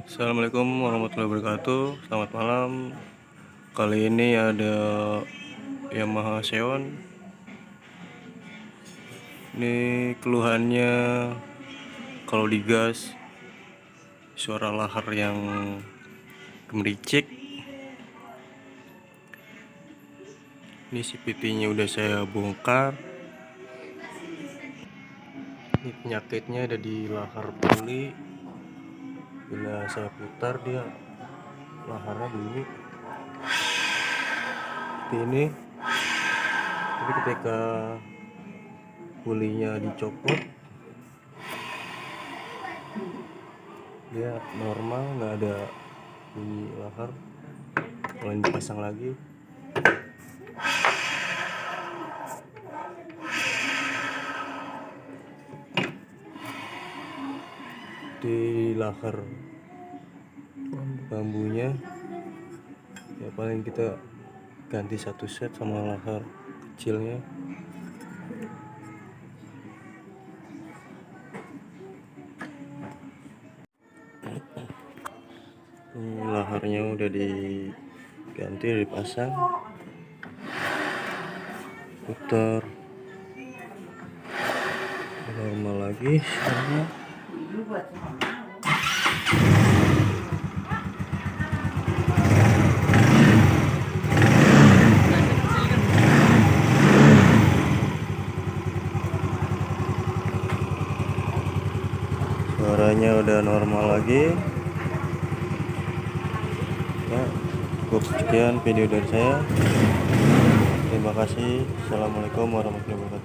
Assalamualaikum warahmatullahi wabarakatuh. Selamat malam. Kali ini ada Yamaha Xeon. Ini keluhannya kalau digas suara lahar yang gemericik. Ini CVT-nya udah saya bongkar. Ini penyakitnya ada di lahar puli. Bila saya putar dia laharnya bunyi seperti ini. Tapi ketika pulinya dicopot dia normal, nggak ada bunyi lahar. Kalau ini dipasang lagi di lahar bambunya ya paling kita ganti satu set sama lahar kecilnya. Ini laharnya udah diganti, dipasang, putar normal lagi sekarang. Suaranya udah normal lagi. Ya, cukup sekian video dari saya. Terima kasih. Assalamualaikum warahmatullahi wabarakatuh.